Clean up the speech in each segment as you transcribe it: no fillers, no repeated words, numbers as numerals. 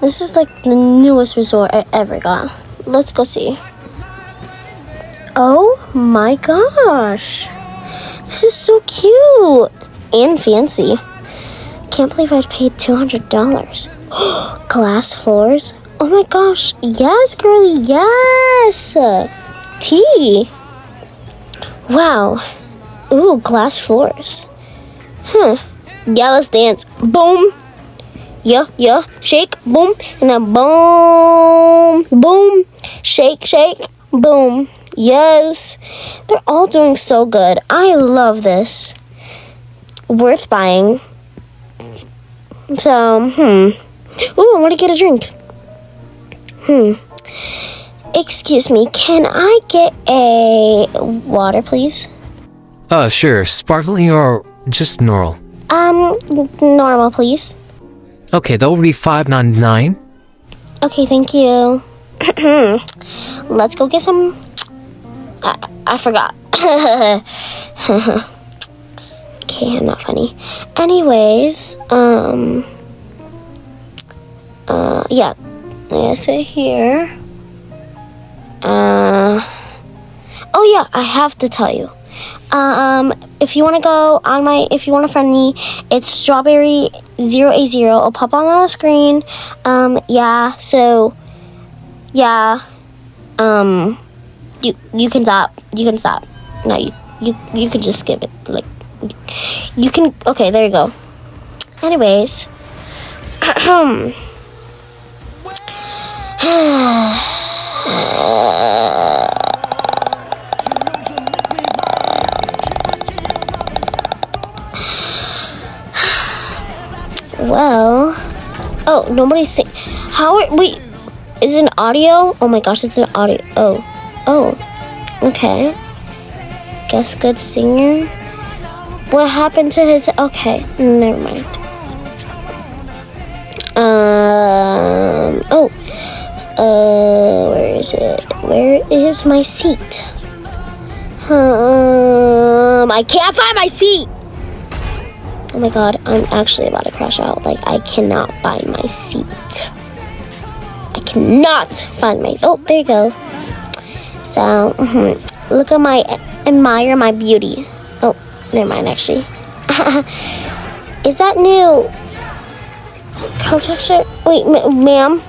This is like the newest resort I ever got. Let's go see. Oh my gosh. This is so cute and fancy. Can't believe I paid $200. Glass floors. Oh my gosh. Yes, girly. Yes. Tea. Wow. Ooh, glass floors. Huh. Yeah, let's dance. Boom. Yeah. Shake. Boom. And then boom. Boom. Shake. Boom. Yes. They're all doing so good. I love this. Worth buying. So, Ooh, I want to get a drink. Excuse me, can I get a water, please? Sure. Sparkling or just normal? Normal, please. Okay, that will be $5.99. Okay, thank you. Let's go get some... I forgot. Okay, I'm not funny. Anyways, yeah. Let's sit here. Oh yeah, I have to tell you. If you want to go on if you want to friend me, it's strawberry 0A0. I'll pop on the screen. Yeah, so, yeah, you can stop. No, you can just skip it. Like, you can, okay, there you go. Anyways, well, oh, nobody's saying, wait, is it an audio? Oh my gosh, it's an audio. Oh, okay. Guess good singer. What happened to his, okay, never mind. Where is it? Where is my seat? I can't find my seat! Oh my god, I'm actually about to crash out. Like, I cannot find my seat. I cannot find my, oh, there you go. So, look at admire my beauty. Oh, never mind, actually. Is that new? Coat texture? Wait, ma'am,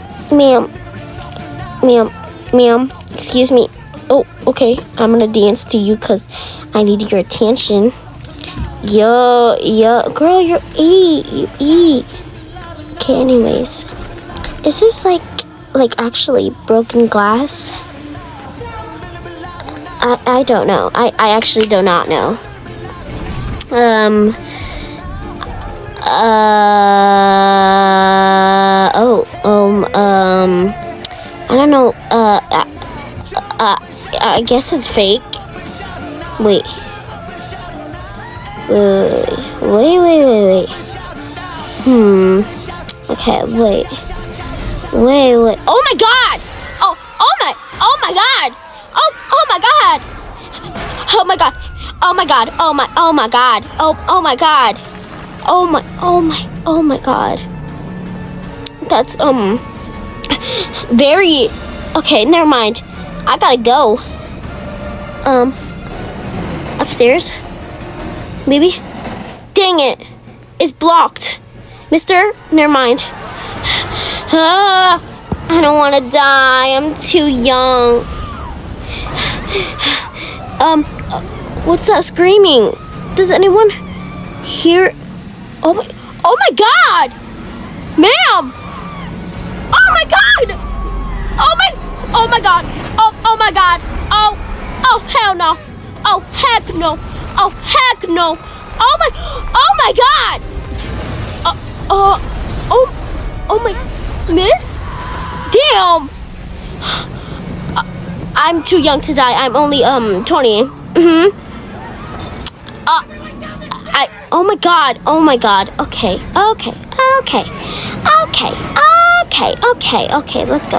excuse me. Oh, okay, I'm gonna dance to you because I need your attention. Yo, girl, you eat. Okay, anyways, is this like actually broken glass? I don't know. I actually do not know. I don't know. I guess it's fake. Wait. Okay, wait. Oh my god! Oh my god! Oh my god! Oh my god! Oh my god! Oh my god! Oh my god! Oh my god! That's very okay. Never mind. I gotta go. Upstairs. Maybe. Dang it! It's blocked. Mister, never mind. I don't want to die. I'm too young. What's that screaming? Does anyone hear? Oh my god! Ma'am! Oh my god! Oh my god! Oh my god! Oh hell no! Oh heck no! Oh heck no! Oh my god! Oh my, miss? Damn! I'm too young to die. I'm only 20. Oh my god. Okay. Let's go.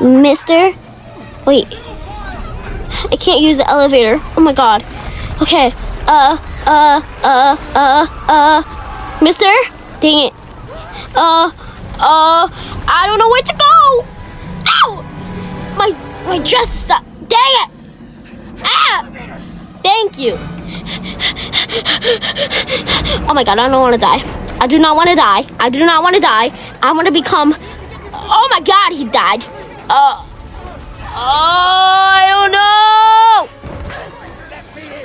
Mister, wait. I can't use the elevator. Oh my god. Okay. Mister? Dang it. I don't know where to go. Ow! My dress is stuck. Dang it! Ah! Thank you. Oh my god, I don't want to die. I do not want to die. I do not want to die. I want to become... Oh my god, he died. I don't know.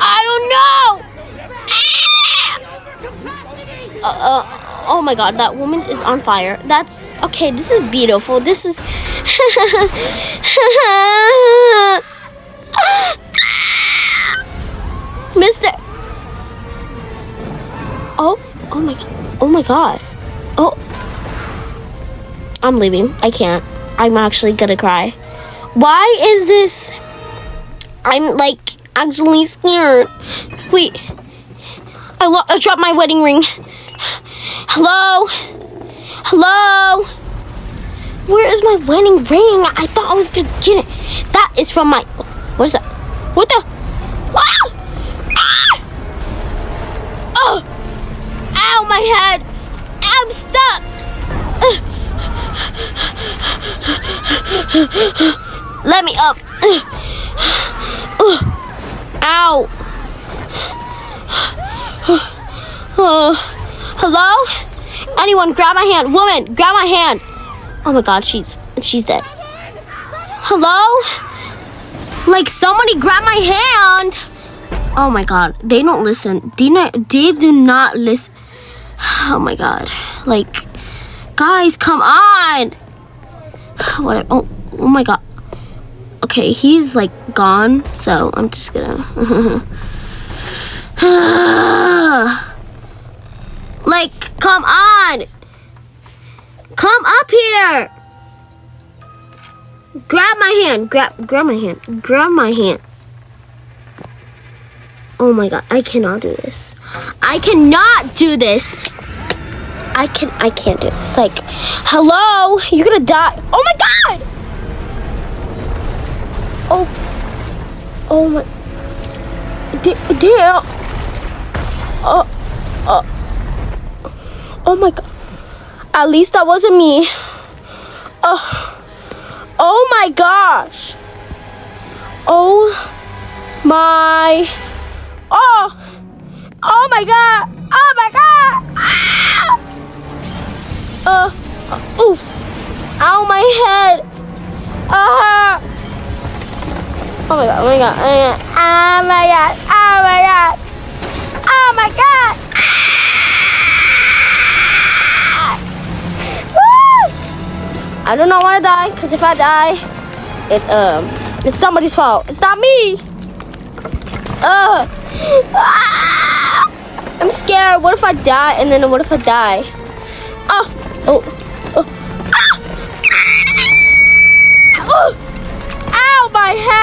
I don't know. Oh my god, that woman is on fire. That's... Okay, this is beautiful. This is... Mister... Oh my god. Oh my god. Oh. I'm leaving. I can't. I'm actually gonna cry. Why is this... I'm like actually scared. Wait. I dropped my wedding ring. Hello? Hello? Where is my wedding ring? I thought I was gonna get it. That is from my... What is that? What the... Ah! Ah! Oh! Ow, my head! I'm stuck! Let me up. Ow. Hello? Anyone, grab my hand. Woman, grab my hand. Oh my god, she's dead. Hello? Like, somebody grab my hand. Oh my god, they don't listen. They do not listen. Oh my god. Like, guys, come on. Whatever. Oh my god. Okay, he's like gone, so I'm just gonna... Like, come on. Come up here. Grab my hand. Grab my hand. Grab my hand. Oh my god, I cannot do this. I cannot do this. I can't do this. Like, hello? You're gonna die. Oh my god! Oh my... Damn. Oh my god. At least that wasn't me. Oh my gosh. Oh my... Oh my god. Oh my god. Ah! Oof. Ow, my head. Oh my god, oh my god, oh my god, oh my god, oh my god, I do not want to die, because if I die, it's somebody's fault. It's not me. I'm scared. What if I die, and then what if I die? Ow, my head.